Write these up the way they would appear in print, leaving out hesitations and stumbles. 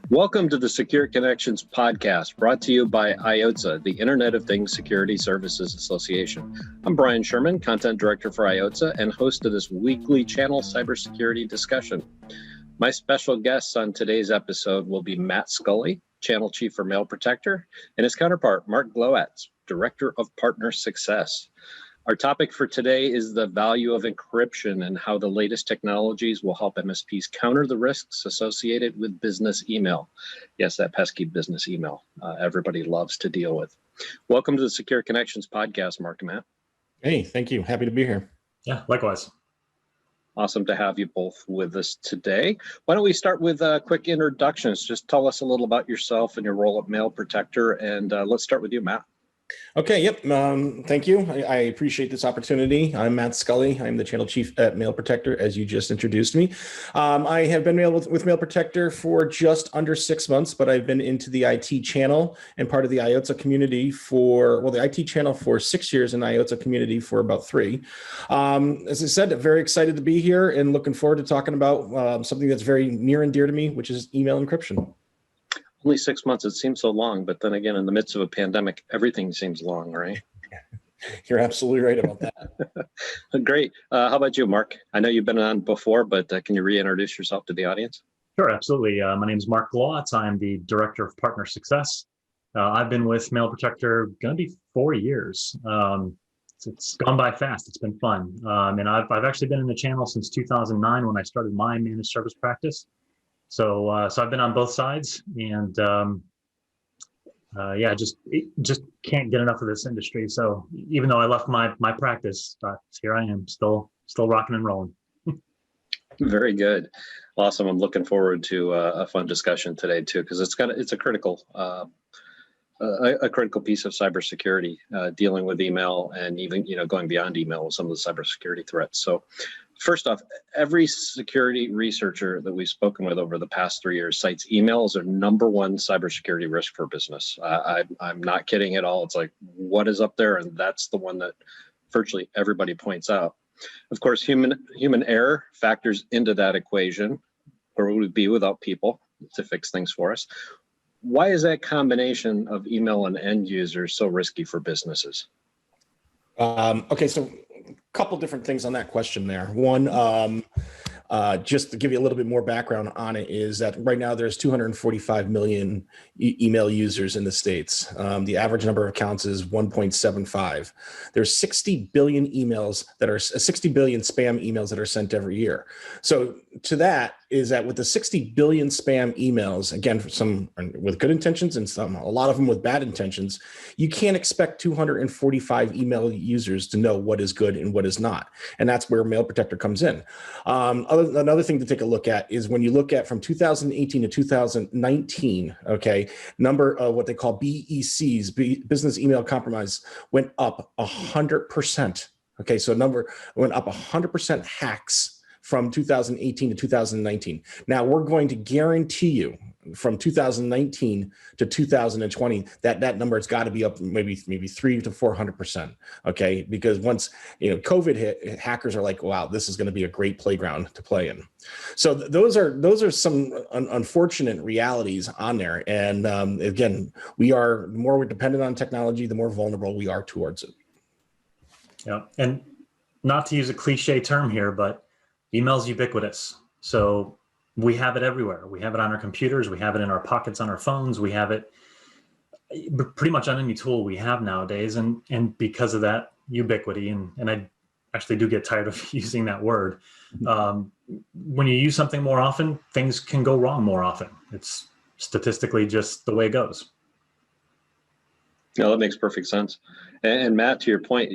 Welcome to the Secure Connections podcast, brought to you by IOTSA, the Internet of Things Security Services Association. I'm Brian Sherman, Content Director for IOTSA and host of this weekly channel cybersecurity discussion. My special guests on today's episode will be Matt Scully, Channel Chief for Mail Protector, and his counterpart, Mark Glowatz, Director of Partner Success. Our topic for today is the value of encryption and how the latest technologies will help MSPs counter the risks associated with business email. Yes, that pesky business email everybody loves to deal with. Welcome to the Secure Connections podcast, Mark and Matt. Hey, thank you. Happy to be here. Yeah, likewise. Awesome to have you both with us today. Why don't we start with quick introductions? Just tell us a little about yourself and your role at Mail Protector, and let's start with you, Matt. Okay, yep. Thank you. I appreciate this opportunity. I'm Matt Scully. I'm the Channel Chief at Mail Protector, as you just introduced me. I have been with Mail Protector for just under 6 months, but I've been into the IT channel and part of the IOTSA community the IT channel for 6 years and IOTSA community for about 3. As I said, very excited to be here and looking forward to talking about something that's very near and dear to me, which is email encryption. Only 6 months, it seems so long, but then again, in the midst of a pandemic, everything seems long, right? You're absolutely right about that. Great. How about you, Mark? I know you've been on before, but can you reintroduce yourself to the audience? Sure, absolutely. My name is Mark Glowatz. I'm the Director of Partner Success. I've been with Mail Protector going to be 4 years. It's gone by fast. It's been fun. And I've actually been in the channel since 2009 when I started my managed service practice. So I've been on both sides, and just can't get enough of this industry. So even though I left my practice, here I am, still rocking and rolling. Very good, awesome. I'm looking forward to a fun discussion today too, because it's a critical piece of cybersecurity, dealing with email and even going beyond email with some of the cybersecurity threats. So. First off, every security researcher that we've spoken with over the past 3 years cites email as their number one cybersecurity risk for business. I'm not kidding at all. It's like, what is up there? And that's the one that virtually everybody points out. Of course, human error factors into that equation. Where would we be without people to fix things for us? Why is that combination of email and end users so risky for businesses? Okay, so a couple different things on that question there. One, just to give you a little bit more background on it, is that right now there's 245 million email users in the States. The average number of accounts is 1.75. There's 60 billion emails 60 billion spam emails that are sent every year. So to that is that with the 60 billion spam emails, again, for some with good intentions and a lot of them with bad intentions, you can't expect 245 email users to know what is good and what is not. And that's where Mail Protector comes in. Another thing to take a look at is when you look at from 2018 to 2019, okay, number of what they call BECs, business email compromise, went up 100%. Okay, so number went up 100% hacks from 2018 to 2019. Now we're going to guarantee you from 2019 to 2020 that number has got to be up maybe 300 to 400%. Okay, because once COVID hit, hackers are like, wow, this is going to be a great playground to play in. So those are some unfortunate realities on there. And again, the more we're dependent on technology, the more vulnerable we are towards it. Yeah, and not to use a cliche term here, but email's ubiquitous. So we have it everywhere. We have it on our computers. We have it in our pockets on our phones. We have it pretty much on any tool we have nowadays. And because of that ubiquity, and I actually do get tired of using that word, when you use something more often, things can go wrong more often. It's statistically just the way it goes. No, that makes perfect sense. And Matt, to your point,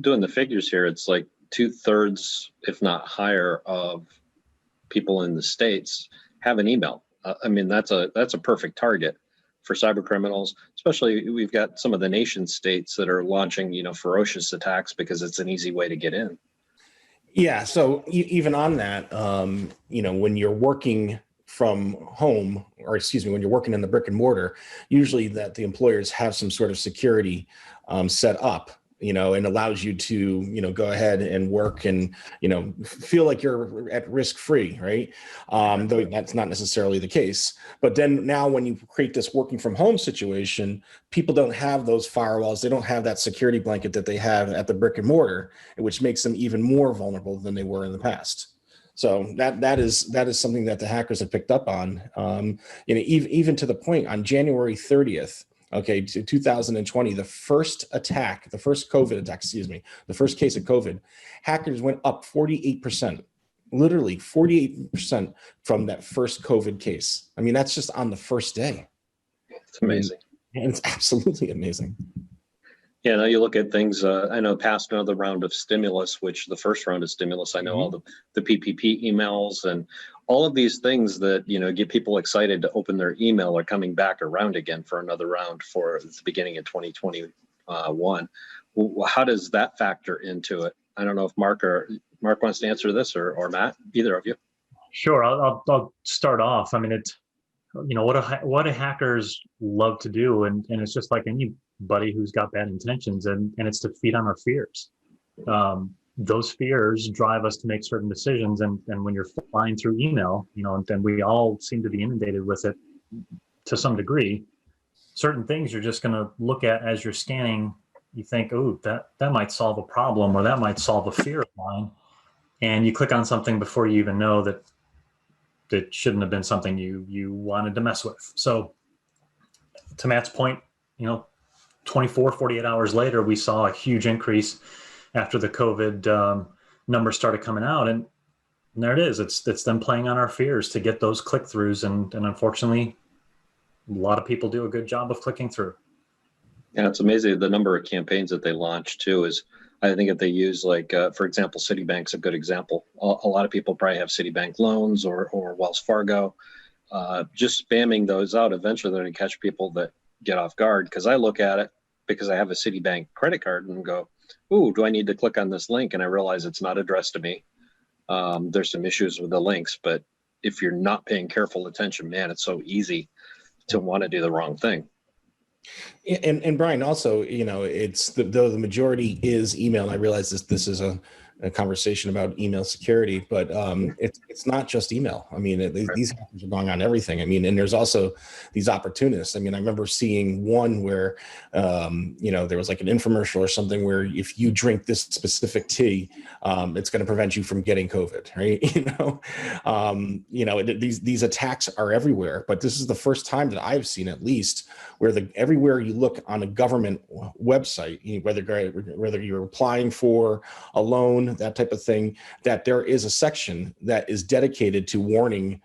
doing the figures here, it's like 2/3, if not higher, of people in the States have an email. I mean, that's a perfect target for cyber criminals. Especially, we've got some of the nation states that are launching, ferocious attacks because it's an easy way to get in. Yeah. So even on that, when you're working from home, when you're working in the brick and mortar, usually that the employers have some sort of security set up and allows you to, go ahead and work and, feel like you're at risk free, right? Though that's not necessarily the case. But then now when you create this working from home situation, people don't have those firewalls. They don't have that security blanket that they have at the brick and mortar, which makes them even more vulnerable than they were in the past. So that is something that the hackers have picked up on, even to the point on January 30th, okay, to 2020, the first COVID attack, the first case of COVID, hackers went up 48%, literally 48% from that first COVID case. I mean, that's just on the first day. It's amazing. And it's absolutely amazing. Yeah, now you look at things, I know past another round of stimulus, which the first round of stimulus, I know all the PPP emails and all of these things that, get people excited to open their email are coming back around again for another round for the beginning of 2021. How does that factor into it? I don't know if Mark wants to answer this or Matt, either of you. Sure, I'll start off. I mean, it's, what do hackers love to do? And it's just like anybody who's got bad intentions, and it's to feed on our fears. Those fears drive us to make certain decisions. And when you're flying through email, and then we all seem to be inundated with it to some degree, certain things you're just going to look at as you're scanning. You think, oh, that might solve a problem, or that might solve a fear of mine. And you click on something before you even know that shouldn't have been something you wanted to mess with. So to Matt's point, 24, 48 hours later, we saw a huge increase after the COVID numbers started coming out. And there it is. It's them playing on our fears to get those click-throughs. And unfortunately, a lot of people do a good job of clicking through. Yeah, it's amazing the number of campaigns that they launch too. Is I think if they use for example, Citibank's a good example. A lot of people probably have Citibank loans or Wells Fargo. Just spamming those out, eventually they're going to catch people that get off guard. Because I look at it because I have a Citibank credit card and go, "Ooh, do I need to click on this link?" And I realize it's not addressed to me. There's some issues with the links, but if you're not paying careful attention, man, it's so easy to want to do the wrong thing. And Brian, also, it's though the majority is email. And I realize this is a conversation about email security, but it's not just email. I mean, these hackers are going on everything. I mean, and there's also these opportunists. I mean, I remember seeing one where, there was like an infomercial or something where if you drink this specific tea, it's going to prevent you from getting COVID, right? These attacks are everywhere, but this is the first time that I've seen, at least, where everywhere you look on a government website, whether you're applying for a loan, that type of thing, that there is a section that is dedicated to warning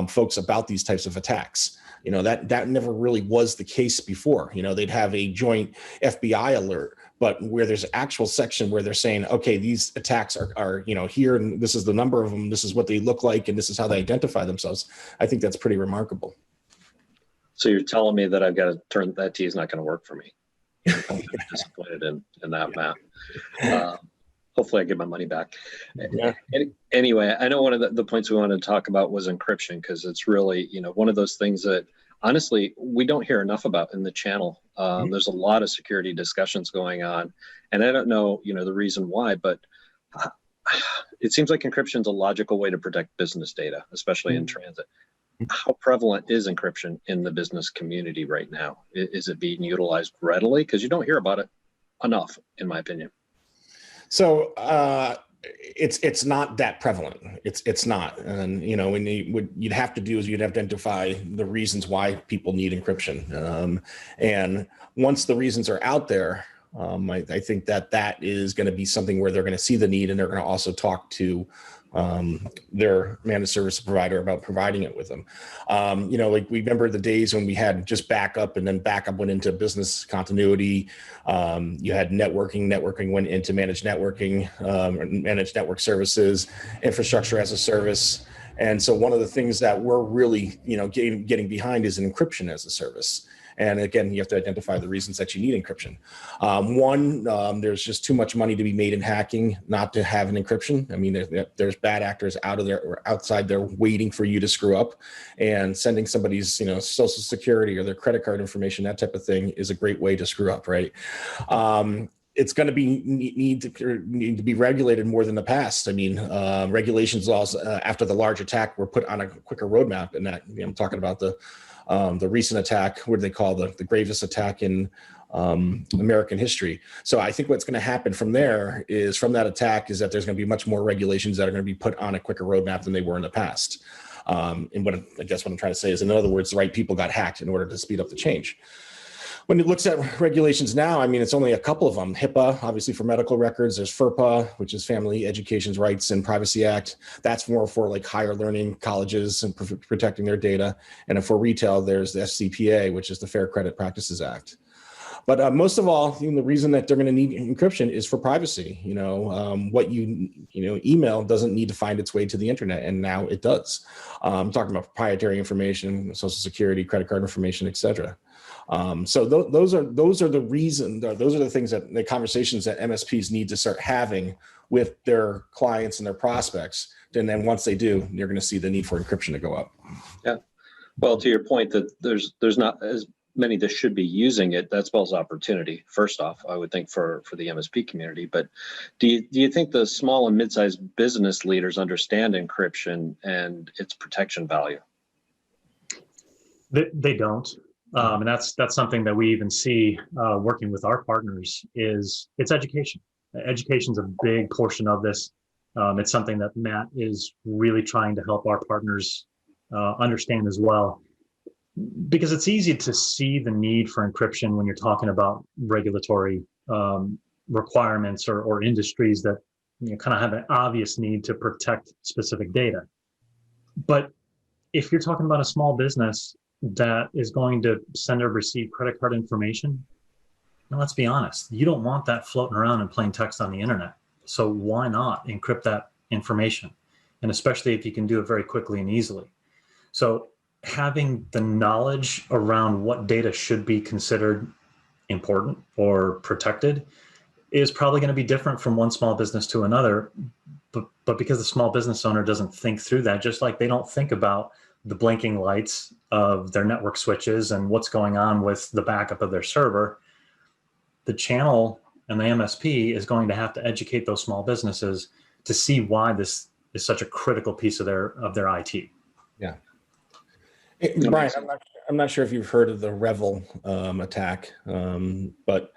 folks about these types of attacks. That never really was the case before. They'd have a joint FBI alert, but where there's an actual section where they're saying, okay, these attacks are here, and this is the number of them, this is what they look like, and this is how they identify themselves. I think that's pretty remarkable. So you're telling me that I've got to turn that tea is not going to work for me. I'm disappointed in that, Matt. Hopefully I get my money back. Yeah. Anyway, I know one of the points we wanted to talk about was encryption, because it's really, one of those things that honestly we don't hear enough about in the channel. There's a lot of security discussions going on, and I don't know, the reason why, but it seems like encryption is a logical way to protect business data, especially in transit. How prevalent is encryption in the business community right now? Is it being utilized readily? Because you don't hear about it enough, in my opinion. So it's not that prevalent. It's not. And what you'd have to do is you'd have to identify the reasons why people need encryption. And once the reasons are out there, I think that is going to be something where they're going to see the need, and they're going to also talk to their managed service provider about providing it with them. Like we remember the days when we had just backup, and then backup went into business continuity. You had networking went into managed networking, managed network services, infrastructure as a service. And so one of the things that we're really, getting behind is an encryption as a service. And again, you have to identify the reasons that you need encryption. There's just too much money to be made in hacking not to have an encryption. I mean, there's bad actors outside there waiting for you to screw up, and sending somebody's, social security or their credit card information, that type of thing, is a great way to screw up, right? it's going to be need to be regulated more than the past. I mean, regulations laws after the large attack were put on a quicker roadmap, and that, I'm talking about the recent attack, what do they call the gravest attack in American history. So I think what's going to happen from there is, from that attack, is that there's going to be much more regulations that are going to be put on a quicker roadmap than they were in the past. And what I guess what I'm trying to say is, in other words, the right people got hacked in order to speed up the change. When it looks at regulations now, I mean, it's only a couple of them. HIPAA, obviously for medical records. There's FERPA, which is Family Education Rights and Privacy Act. That's more for like higher learning colleges and protecting their data. And for retail, there's the FCPA, which is the Fair Credit Practices Act. But most of all, the reason that they're going to need encryption is for privacy. What email doesn't need to find its way to the internet, and now it does. I'm talking about proprietary information, social security, credit card information, et cetera. So those are the reasons. Those are the things that the conversations that MSPs need to start having with their clients and their prospects. And then once they do, you're going to see the need for encryption to go up. Yeah. Well, to your point that there's not as many that should be using it, that spells opportunity. First off, I would think for the MSP community. But do you think the small and mid-sized business leaders understand encryption and its protection value? They don't. And that's something that we even see working with our partners, is it's education. Education's a big portion of this. It's something that Matt is really trying to help our partners understand as well, because it's easy to see the need for encryption when you're talking about regulatory requirements or industries that kind of have an obvious need to protect specific data. But if you're talking about a small business that is going to send or receive credit card information, now let's be honest, you don't want that floating around in plain text on the internet. So why not encrypt that information? And especially if you can do it very quickly and easily. So having the knowledge around what data should be considered important or protected is probably going to be different from one small business to another. But because the small business owner doesn't think through that, just like they don't think about the blinking lights of their network switches and what's going on with the backup of their server, the channel and the MSP is going to have to educate those small businesses to see why this is such a critical piece of their IT. Yeah. Hey, Brian, I'm not sure if you've heard of the Revel attack, but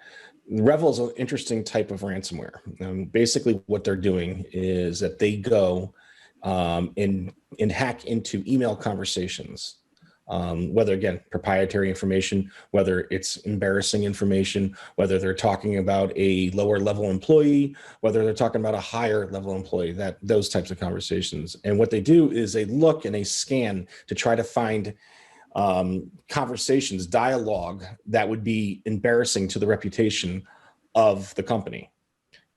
Revel is an interesting type of ransomware. Basically, what they're doing is that they go and hack into email conversations, whether, again, proprietary information, whether it's embarrassing information, whether they're talking about a lower level employee, whether they're talking about a higher level employee, those types of conversations. And what they do is they look and they scan to try to find conversations, dialogue that would be embarrassing to the reputation of the company.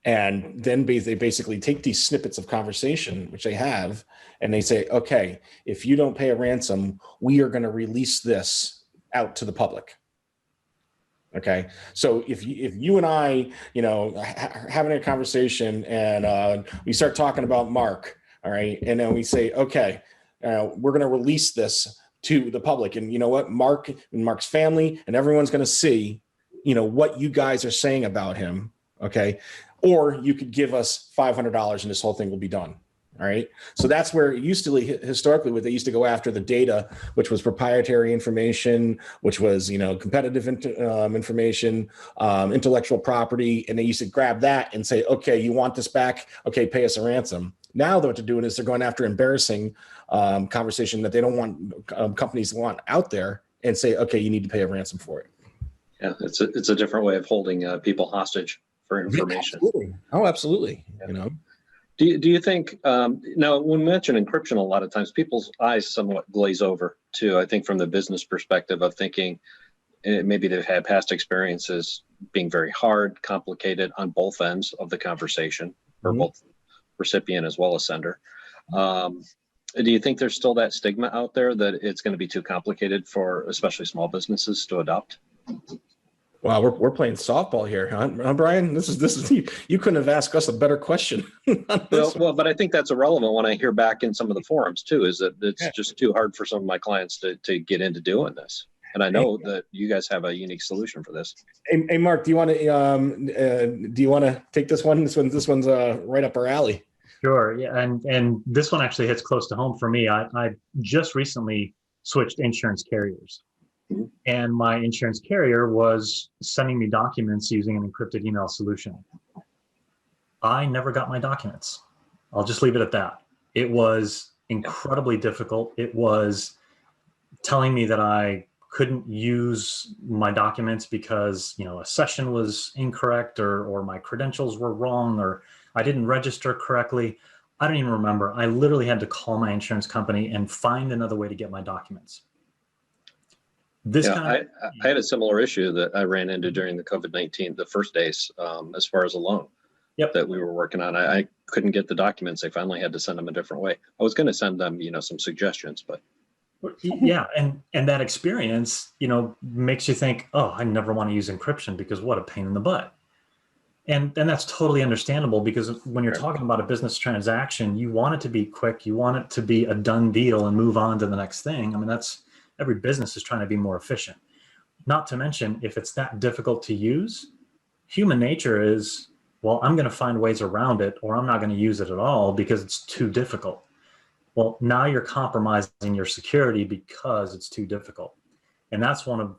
And then they basically take these snippets of conversation, which they have, and they say, okay, if you don't pay a ransom, we are going to release this out to the public. Okay. So if you and I, having a conversation and we start talking about Mark, all right, and then we say, okay, we're going to release this to the public. And you know what? Mark and Mark's family and everyone's going to see, what you guys are saying about him. Okay. Or you could give us $500 and this whole thing will be done. All right. So that's where it used to, historically, what they used to go after the data, which was proprietary information, which was, competitive information, intellectual property. And they used to grab that and say, okay, you want this back? Okay, pay us a ransom. Now what they're doing is they're going after embarrassing conversation that they don't want companies want out there and say, okay, you need to pay a ransom for it. Yeah, it's a different way of holding people hostage for information. Yeah, absolutely. Oh, absolutely. Yeah. Do you think, now when we mention encryption, a lot of times people's eyes somewhat glaze over too, I think from the business perspective of thinking maybe they've had past experiences being very hard, complicated on both ends of the conversation, or both recipient as well as sender. Do you think there's still that stigma out there that it's going to be too complicated for especially small businesses to adopt? Wow, we're playing softball here, huh, Brian? This is you couldn't have asked us a better question. Well, but I think that's irrelevant when I hear back in some of the forums too, is that it's just too hard for some of my clients to get into doing this. And I know that you guys have a unique solution for this. Hey Mark, do you want to take this one? This one's right up our alley. Sure. Yeah. And this one actually hits close to home for me. I just recently switched insurance carriers. Mm-hmm. And my insurance carrier was sending me documents using an encrypted email solution. I never got my documents. I'll just leave it at that. It was incredibly difficult. It was telling me that I couldn't use my documents because, a session was incorrect or my credentials were wrong or I didn't register correctly. I don't even remember. I literally had to call my insurance company and find another way to get my documents. I had a similar issue that I ran into during the COVID-19, the first days, as far as a loan that we were working on. I couldn't get the documents. I finally had to send them a different way. I was going to send them, some suggestions, but. Yeah. And that experience, makes you think, oh, I never want to use encryption because what a pain in the butt. And that's totally understandable because when you're talking about a business transaction, you want it to be quick. You want it to be a done deal and move on to the next thing. I mean, every business is trying to be more efficient. Not to mention, if it's that difficult to use, human nature is, well, I'm going to find ways around it or I'm not going to use it at all because it's too difficult. Well, now you're compromising your security because it's too difficult. And that's one of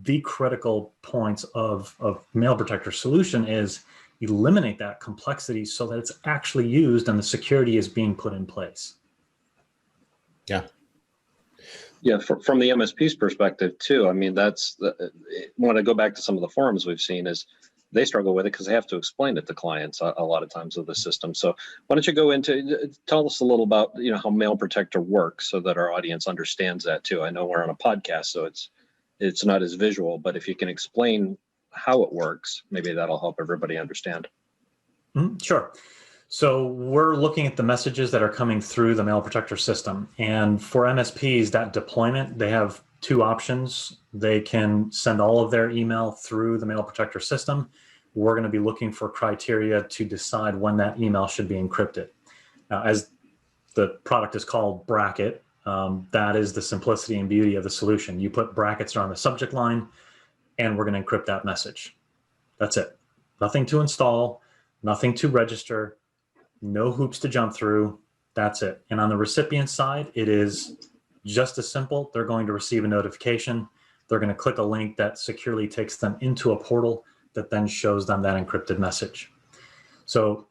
the critical points of Mail Protector solution is eliminate that complexity so that it's actually used and the security is being put in place. Yeah. Yeah, from the MSP's perspective too, I mean, when I go back to some of the forums we've seen is they struggle with it because they have to explain it to clients a lot of times of the system. So why don't you tell us a little about, how Mail Protector works so that our audience understands that too. I know we're on a podcast, so it's not as visual, but if you can explain how it works, maybe that'll help everybody understand. Sure. So we're looking at the messages that are coming through the Mail Protector system. And for MSPs, that deployment, they have two options. They can send all of their email through the Mail Protector system. We're going to be looking for criteria to decide when that email should be encrypted. As the product is called Bracket, that is the simplicity and beauty of the solution. You put brackets around the subject line, and we're going to encrypt that message. That's it. Nothing to install, nothing to register, no hoops to jump through. That's it. And on the recipient side, it is just as simple. They're going to receive a notification. They're going to click a link that securely takes them into a portal that then shows them that encrypted message. So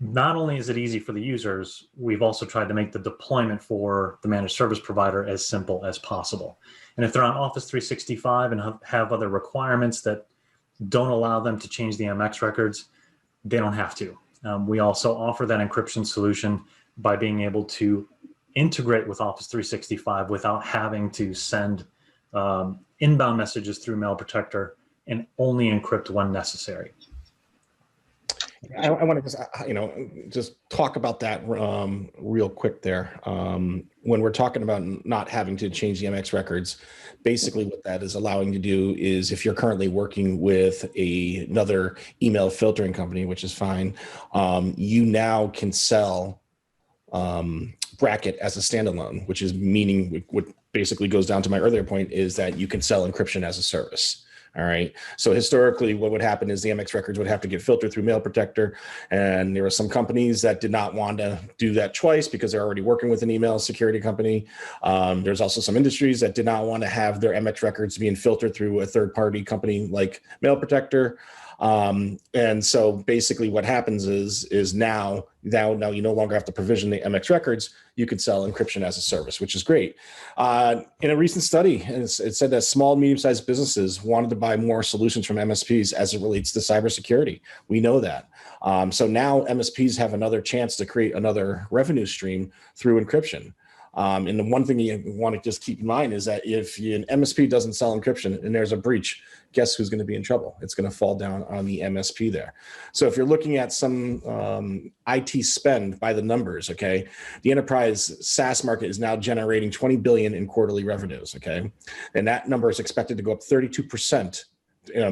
not only is it easy for the users, we've also tried to make the deployment for the managed service provider as simple as possible. And if they're on Office 365 and have other requirements that don't allow them to change the MX records, they don't have to. We also offer that encryption solution by being able to integrate with Office 365 without having to send inbound messages through Mail Protector and only encrypt when necessary. I want to just talk about that real quick there. When we're talking about not having to change the MX records, basically what that is allowing you to do is if you're currently working with another email filtering company, which is fine, you now can sell Bracket as a standalone, which is meaning what basically goes down to my earlier point is that you can sell encryption as a service. All right. So historically, what would happen is the MX records would have to get filtered through Mail Protector. And there were some companies that did not want to do that twice because they're already working with an email security company. There's also some industries that did not want to have their MX records being filtered through a third party company like Mail Protector. And so basically what happens is now you no longer have to provision the MX records. You could sell encryption as a service, which is great. In a recent study, it said that small, medium-sized businesses wanted to buy more solutions from MSPs as it relates to cybersecurity. We know that. So now MSPs have another chance to create another revenue stream through encryption. And the one thing you want to just keep in mind is that if an MSP doesn't sell encryption and there's a breach, guess who's going to be in trouble? It's going to fall down on the MSP there. So if you're looking at some IT spend by the numbers, okay, the enterprise SaaS market is now generating 20 billion in quarterly revenues, okay, and that number is expected to go up 32%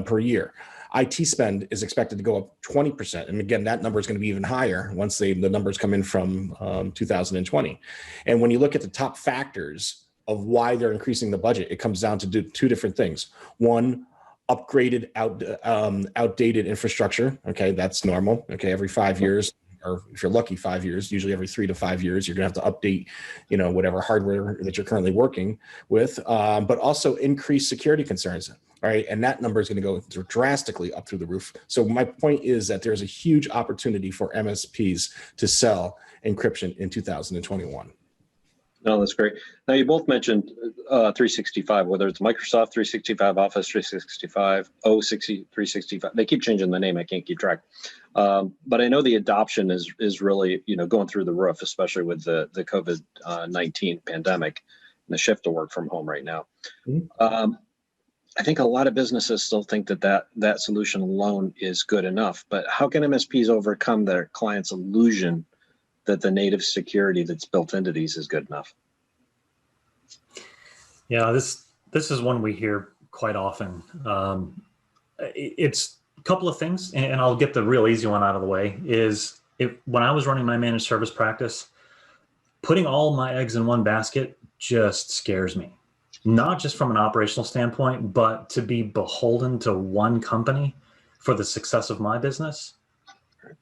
per year. IT spend is expected to go up 20%. And again, that number is going to be even higher once the numbers come in from 2020. And when you look at the top factors of why they're increasing the budget, it comes down to two different things. One, upgraded outdated infrastructure. Okay, that's normal. Okay, every 5 years, or if you're lucky, 5 years, usually every 3 to 5 years, you're gonna have to update, whatever hardware that you're currently working with, but also increase security concerns. All right, and that number is going to go drastically up through the roof. So my point is that there's a huge opportunity for MSPs to sell encryption in 2021. No, that's great. Now, you both mentioned 365, whether it's Microsoft 365, Office 365, 365. They keep changing the name. I can't keep track. But I know the adoption is really, going through the roof, especially with the COVID-19 pandemic and the shift to work from home right now. Mm-hmm. I think a lot of businesses still think that solution alone is good enough. But how can MSPs overcome their clients' illusion that the native security that's built into these is good enough? Yeah, this is one we hear quite often. It's a couple of things, and I'll get the real easy one out of the way, is when I was running my managed service practice, putting all my eggs in one basket just scares me. Not just from an operational standpoint, but to be beholden to one company for the success of my business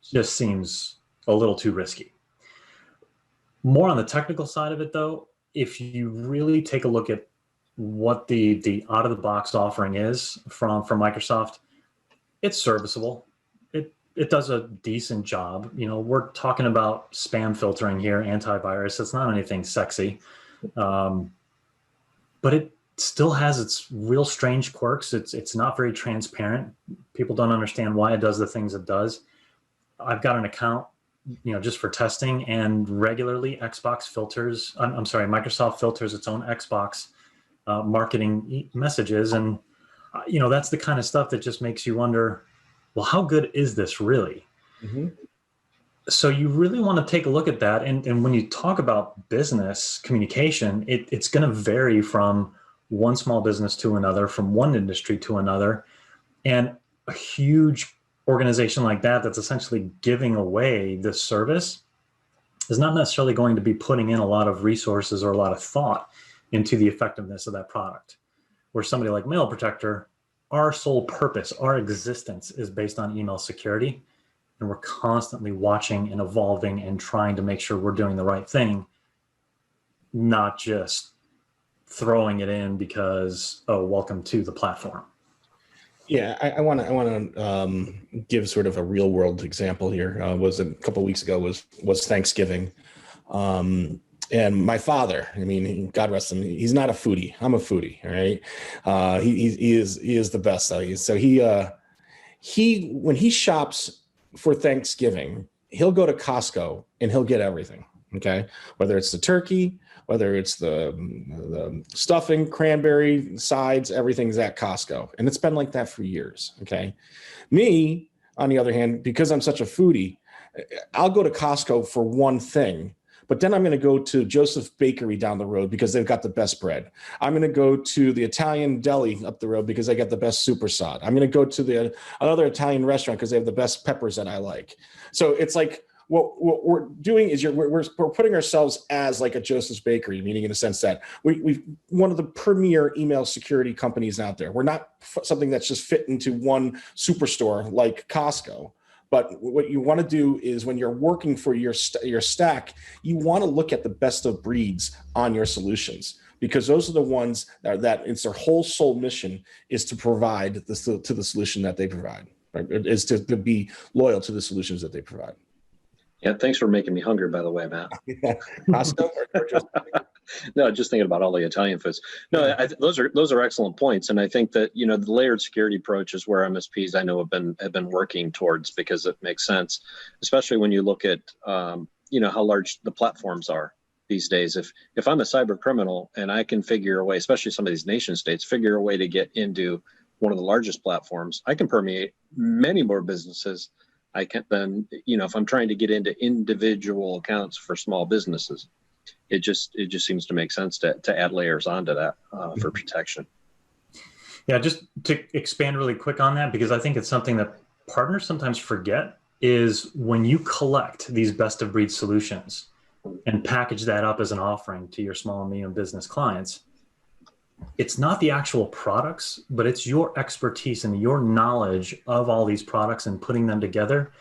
just seems a little too risky. More on the technical side of it, though, if you really take a look at what the out-of-the-box offering is from Microsoft, it's serviceable. It does a decent job. We're talking about spam filtering here, antivirus. It's not anything sexy. But it still has its real strange quirks. It's not very transparent. People don't understand why it does the things it does. I've got an account, just for testing, and regularly Microsoft filters its own Xbox marketing messages. And, that's the kind of stuff that just makes you wonder, well, how good is this really? Mm-hmm. So you really want to take a look at that. And when you talk about business communication, it's going to vary from one small business to another, from one industry to another. And a huge organization like that that's essentially giving away this service is not necessarily going to be putting in a lot of resources or a lot of thought into the effectiveness of that product. Where somebody like Mail Protector, our sole purpose, our existence is based on email security. And we're constantly watching and evolving and trying to make sure we're doing the right thing, not just throwing it in because, oh, welcome to the platform. Yeah, I want to give sort of a real world example here. Was a couple of weeks ago was Thanksgiving, and my father. I mean, God rest him. He's not a foodie. I'm a foodie. All right, he is the best though. So he when he shops for Thanksgiving, he'll go to Costco and he'll get everything. Okay, whether it's the turkey, whether it's the stuffing, cranberry, sides, everything's at Costco. And it's been like that for years, okay? Me, on the other hand, because I'm such a foodie, I'll go to Costco for one thing, but then I'm going to go to Joseph's Bakery down the road because they've got the best bread. I'm going to go to the Italian deli up the road because they got the best super sod. I'm going to go to another Italian restaurant because they have the best peppers that I like. So it's like, what we're doing is we're putting ourselves as like a Joseph's Bakery, meaning in a sense that we've one of the premier email security companies out there. We're not something that's just fit into one superstore like Costco. But what you want to do is when you're working for your stack, you want to look at the best of breeds on your solutions, because those are the ones that it's their whole sole mission is to provide to the solution that they provide, right? Is to be loyal to the solutions that they provide. Yeah, thanks for making me hungry, by the way, Matt. Costco or just No, just thinking about all the Italian foods. No, those are excellent points, and I think that the layered security approach is where MSPs I know have been working towards, because it makes sense, especially when you look at how large the platforms are these days. If I'm a cyber criminal and I can figure a way, especially some of these nation states, figure a way to get into one of the largest platforms, I can permeate many more businesses. I can then, if I'm trying to get into individual accounts for small businesses, it just seems to make sense to add layers onto that for protection. Yeah, just to expand really quick on that, because I think it's something that partners sometimes forget, is when you collect these best of breed solutions, and package that up as an offering to your small and medium business clients, it's not the actual products, but it's your expertise and your knowledge of all these products and putting them together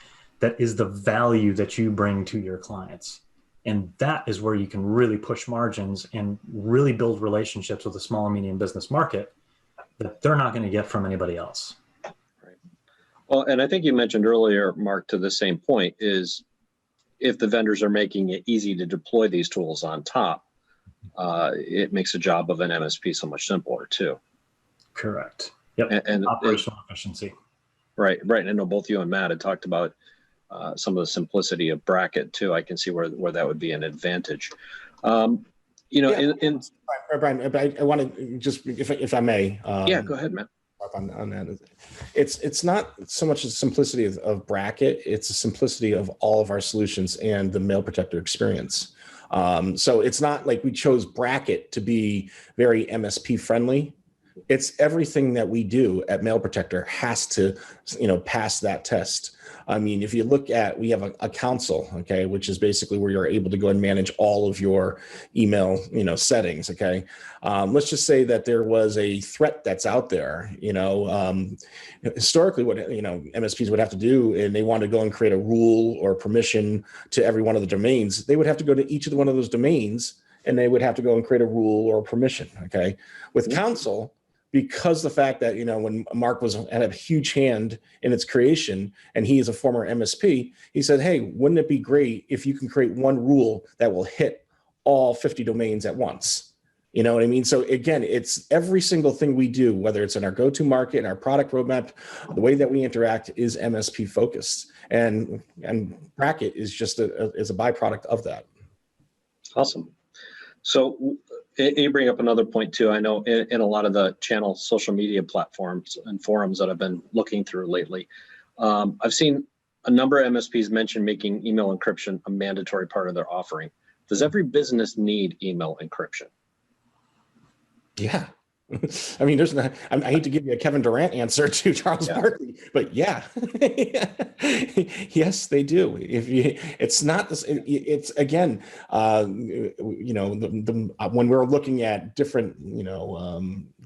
that is the value that you bring to your clients. And that is where you can really push margins and really build relationships with the small and medium business market that they're not going to get from anybody else. Right. Well, and I think you mentioned earlier, Mark, to the same point, is if the vendors are making it easy to deploy these tools on top, it makes the job of an MSP so much simpler too. Correct. Yep. And operational efficiency. Right. Right. I know both you and Matt had talked about some of the simplicity of Bracket too. I can see where that would be an advantage. Brian, I want to just, if I may. Go ahead, Matt. On that, it's not so much the simplicity of Bracket; it's the simplicity of all of our solutions and the Mail Protector experience. So it's not like we chose Bracket to be very MSP friendly. It's everything that we do at Mail Protector has to, pass that test. I mean, if you look at, we have a console, okay, which is basically where you're able to go and manage all of your email, settings, okay. Let's just say that there was a threat that's out there, historically what, MSPs would have to do, and they want to go and create a rule or permission to every one of the domains, they would have to go to each of the one of those domains and they would have to go and create a rule or permission, okay. With console, because the fact that, when Mark had a huge hand in its creation and he is a former MSP, he said, hey, wouldn't it be great if you can create one rule that will hit all 50 domains at once? You know what I mean? So again, it's every single thing we do, whether it's in our go-to market and our product roadmap, the way that we interact is MSP focused. And Bracket is just is a byproduct of that. Awesome. So you bring up another point too. I know in a lot of the channel social media platforms and forums that I've been looking through lately, I've seen a number of MSPs mention making email encryption a mandatory part of their offering. Does every business need email encryption? Yeah. I mean, I hate to give you a Kevin Durant answer to Charles Barkley, but yeah, yes, they do. It's not this, it's again, when we're looking at different,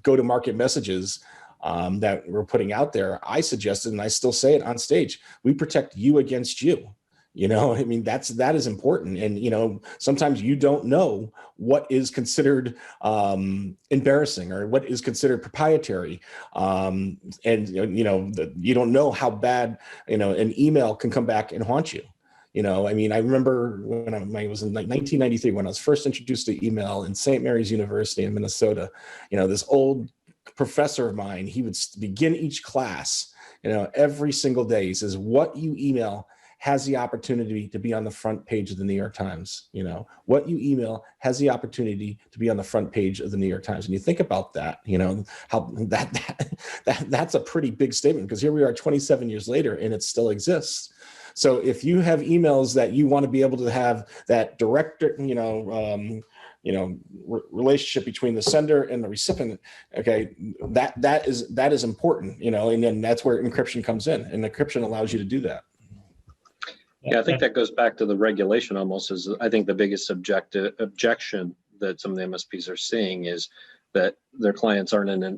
go-to-market messages that we're putting out there, I suggested, and I still say it on stage, we protect you against you. I mean, that is important. And, sometimes you don't know what is considered embarrassing or what is considered proprietary. And, you don't know how bad, an email can come back and haunt you. I mean, I remember when I was in 1993, when I was first introduced to email in St. Mary's University in Minnesota, this old professor of mine, he would begin each class, every single day. He says, what you email has the opportunity to be on the front page of the New York Times. What you email has the opportunity to be on the front page of the New York Times. And you think about that, how that's a pretty big statement, because here we are 27 years later and it still exists. So if you have emails that you want to be able to have that direct, relationship between the sender and the recipient, okay, that is important, and then that's where encryption comes in, and encryption allows you to do that. Yeah, I think that goes back to the regulation almost. Is I think the biggest objection that some of the MSPs are seeing is that their clients aren't in a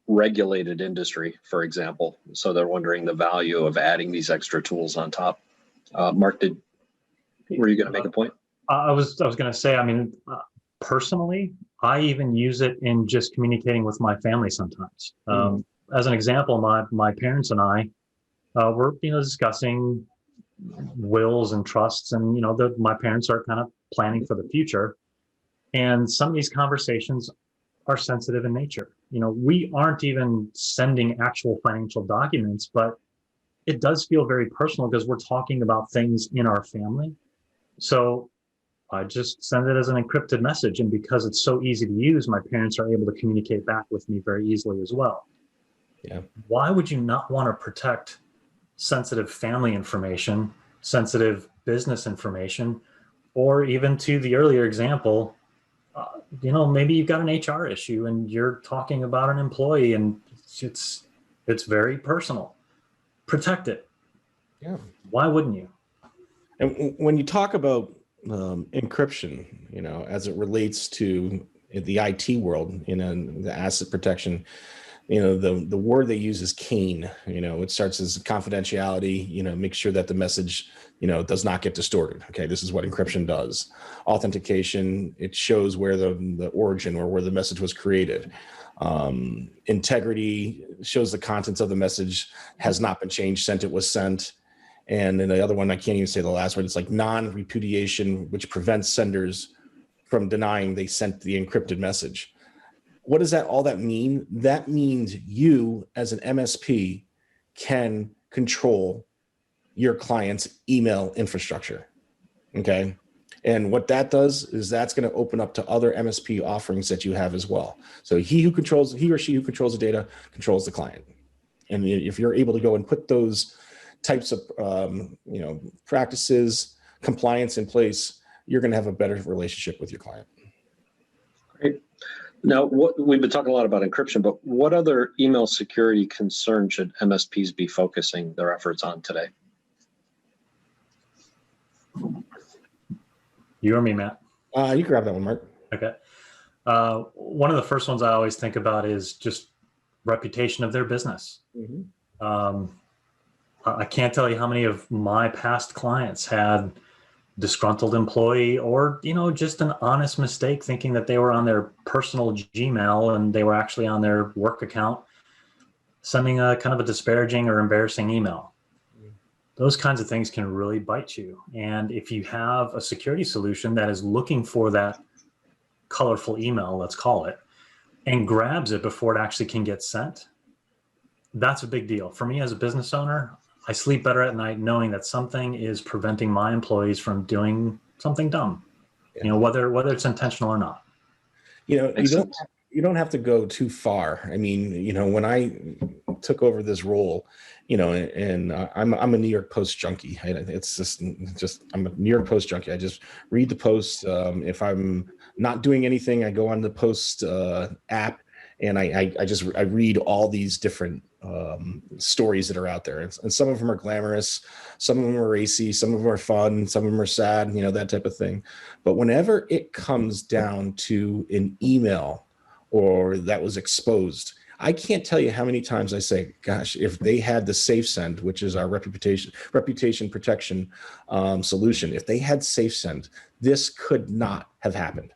regulated industry, for example. So they're wondering the value of adding these extra tools on top. Mark, were you going to make a point? I was going to say, I mean, personally, I even use it in just communicating with my family sometimes. As an example, my parents and I were discussing wills and trusts, and my parents are kind of planning for the future, and some of these conversations are sensitive in nature. We aren't even sending actual financial documents, but it does feel very personal because we're talking about things in our family. So I just send it as an encrypted message, and because it's so easy to use, my parents are able to communicate back with me very easily as well. Yeah. Why would you not want to protect sensitive family information, sensitive business information, or even to the earlier example, maybe you've got an HR issue and you're talking about an employee and it's very personal. Protect it. Yeah. Why wouldn't you? And when you talk about encryption, as it relates to the IT world, the asset protection, the word they use is CANE. It starts as confidentiality, make sure that the message, does not get distorted. Okay, this is what encryption does. Authentication, it shows where the origin or where the message was created. Integrity shows the contents of the message has not been changed since it was sent. And then the other one, I can't even say the last word, it's like non-repudiation, which prevents senders from denying they sent the encrypted message. What does all that mean? That means you as an MSP can control your client's email infrastructure, okay? And what that does is that's going to open up to other MSP offerings that you have as well. So he or she who controls the data controls the client. And if you're able to go and put those types of practices, compliance in place, you're going to have a better relationship with your client. Great. Now, we've been talking a lot about encryption, but what other email security concerns should MSPs be focusing their efforts on today? You or me, Matt? You can grab that one, Mark. Okay. One of the first ones I always think about is just reputation of their business. Mm-hmm. I can't tell you how many of my past clients had disgruntled employee or, just an honest mistake thinking that they were on their personal Gmail and they were actually on their work account, sending a kind of a disparaging or embarrassing email. Those kinds of things can really bite you. And if you have a security solution that is looking for that colorful email, let's call it, and grabs it before it actually can get sent, that's a big deal. For me as a business owner, I sleep better at night knowing that something is preventing my employees from doing something dumb, whether it's intentional or not. You don't have to go too far. I mean, when I took over this role, and I'm a New York Post junkie. It's just I'm a New York Post junkie. I just read the Post. If I'm not doing anything, I go on the Post app and I read all these different stories that are out there. And some of them are glamorous, some of them are racy, some of them are fun, some of them are sad, that type of thing. But whenever it comes down to an email or that was exposed, I can't tell you how many times I say, gosh, if they had the SafeSend, which is our reputation protection solution, if they had SafeSend, this could not have happened.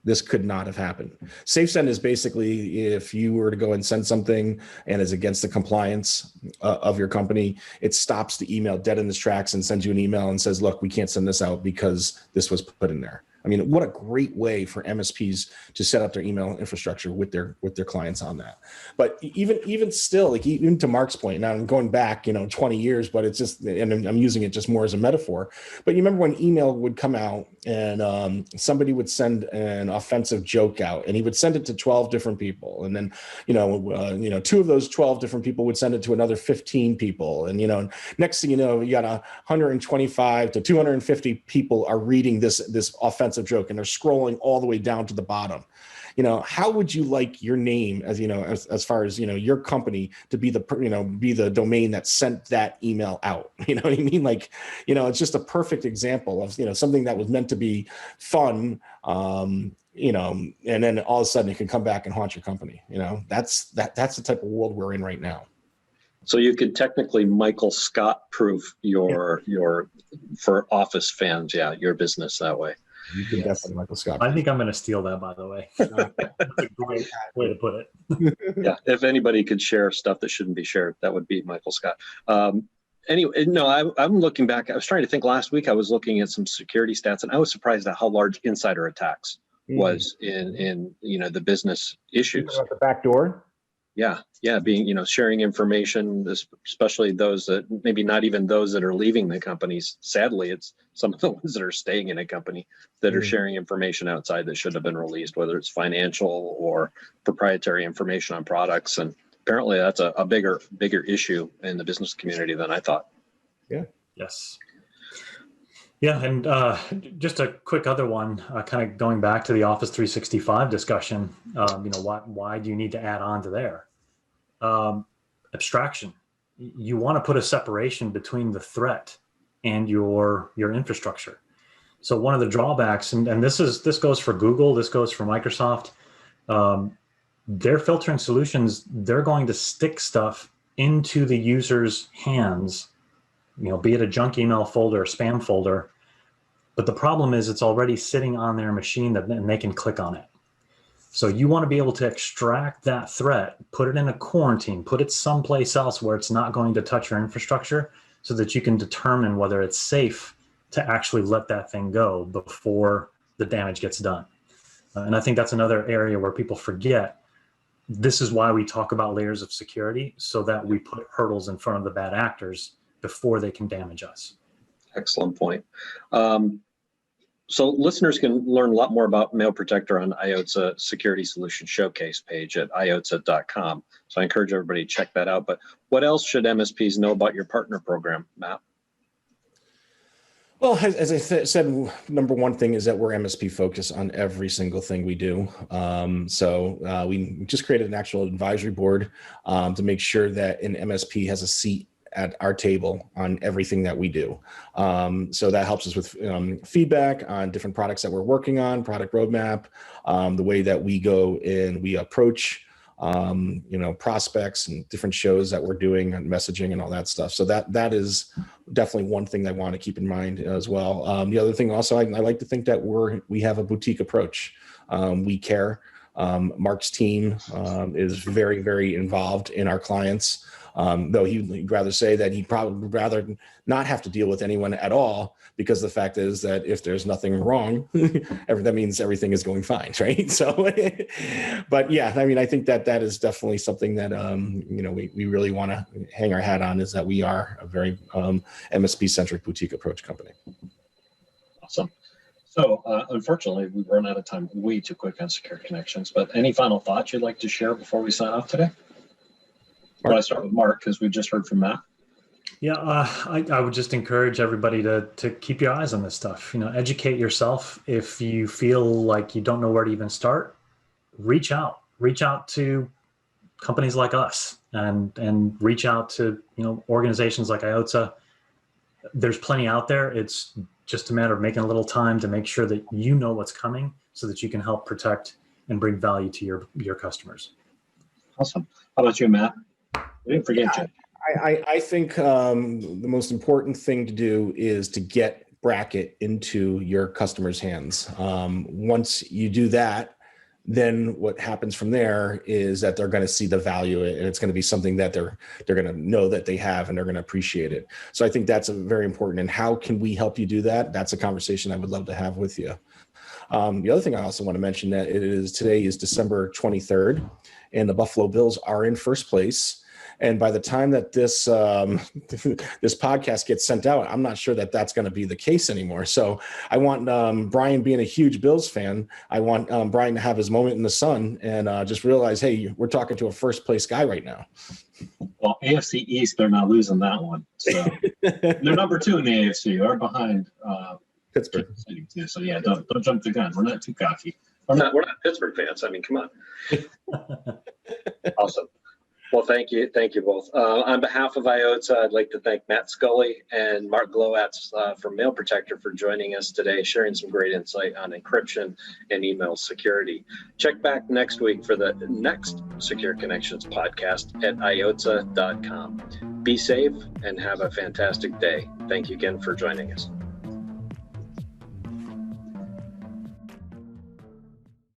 This could not have happened. SafeSend is basically if you were to go and send something and is against the compliance of your company, it stops the email dead in its tracks and sends you an email and says, look, we can't send this out because this was put in there. I mean, what a great way for MSPs to set up their email infrastructure with their clients on that. But even still, like even to Mark's point, now I'm going back, 20 years, but it's just, and I'm using it just more as a metaphor. But you remember when email would come out and somebody would send an offensive joke out and he would send it to 12 different people. And then, two of those 12 different people would send it to another 15 people. And, next thing you know, you got 125 to 250 people are reading this offensive joke and they're scrolling all the way down to the bottom. How would you like your name as far as, your company to be the domain that sent that email out? You know what I mean? Like, it's just a perfect example of, something that was meant to be fun, and then all of a sudden it can come back and haunt your company. That's the type of world we're in right now. So you could technically Michael Scott proof your for Office fans, your business that way. You can definitely Michael Scott. I think I'm going to steal that, by the way. That's a great way to put it. Yeah, if anybody could share stuff that shouldn't be shared, that would be Michael Scott. Anyway, no, I'm looking back. I was trying to think last week. I was looking at some security stats, and I was surprised at how large insider attacks was in the business issues. About the back door. Yeah, being, sharing information, especially those that maybe not even those that are leaving the companies. Sadly, it's some of the ones that are staying in a company that are sharing information outside that should have been released, whether it's financial or proprietary information on products. And apparently that's a bigger issue in the business community than I thought. Yeah. Yes. Yeah, and just a quick other one, kind of going back to the Office 365 discussion. Why do you need to add on to there? Abstraction. You want to put a separation between the threat and your infrastructure. So one of the drawbacks, and this goes for Google, this goes for Microsoft, their filtering solutions, they're going to stick stuff into the user's hands, be it a junk email folder, spam folder. But the problem is it's already sitting on their machine and they can click on it. So you want to be able to extract that threat, put it in a quarantine, put it someplace else where it's not going to touch your infrastructure, so that you can determine whether it's safe to actually let that thing go before the damage gets done. And I think that's another area where people forget. This is why we talk about layers of security, so that we put hurdles in front of the bad actors before they can damage us. Excellent point. So listeners can learn a lot more about Mail Protector on IOTA Security Solution Showcase page at iota.com. So I encourage everybody to check that out. But what else should MSPs know about your partner program, Matt? Well, as I said, number one thing is that we're MSP focused on every single thing we do. So we just created an actual advisory board to make sure that an MSP has a seat at our table on everything that we do. So that helps us with feedback on different products that we're working on, product roadmap, the way that we go and we approach prospects and different shows that we're doing and messaging and all that stuff. So that is definitely one thing I want to keep in mind as well. The other thing also, I like to think that we have a boutique approach. We care. Mark's team is very, very involved in our clients. Though he'd rather say that he'd probably rather not have to deal with anyone at all, because the fact is that if there's nothing wrong, that means everything is going fine, right? So, but yeah, I mean, I think that is definitely something that, we really want to hang our hat on, is that we are a very MSP-centric boutique approach company. Awesome. So unfortunately, we've run out of time way too quick on Secure Connections, but any final thoughts you'd like to share before we sign off today? Well, I start with Mark, because we just heard from Matt. Yeah, I would just encourage everybody to keep your eyes on this stuff. Educate yourself. If you feel like you don't know where to even start, reach out to companies like us, and reach out to organizations like IOTA. There's plenty out there. It's just a matter of making a little time to make sure that you know what's coming, so that you can help protect and bring value to your customers. Awesome. How about you, Matt? We didn't forget you. I think the most important thing to do is to get Bracket into your customers' hands. Once you do that, then what happens from there is that they're going to see the value, and it's going to be something that they're going to know that they have, and they're going to appreciate it. So I think that's very important. And how can we help you do that? That's a conversation I would love to have with you. The other thing I also want to mention that today is December 23rd, and the Buffalo Bills are in first place. And by the time that this this podcast gets sent out, I'm not sure that that's going to be the case anymore. So I want Brian, being a huge Bills fan, I want Brian to have his moment in the sun and just realize, hey, we're talking to a first place guy right now. Well, AFC East, they're not losing that one. So they're number 2 in the AFC, or behind Pittsburgh. Too. So yeah, don't jump the gun. We're not too cocky. We're not Pittsburgh fans. I mean, come on. Awesome. Well, thank you both. On behalf of IOTA, I'd like to thank Matt Scully and Mark Glowatz from Mail Protector for joining us today, sharing some great insight on encryption and email security. Check back next week for the next Secure Connections podcast at iota.com. Be safe and have a fantastic day. Thank you again for joining us.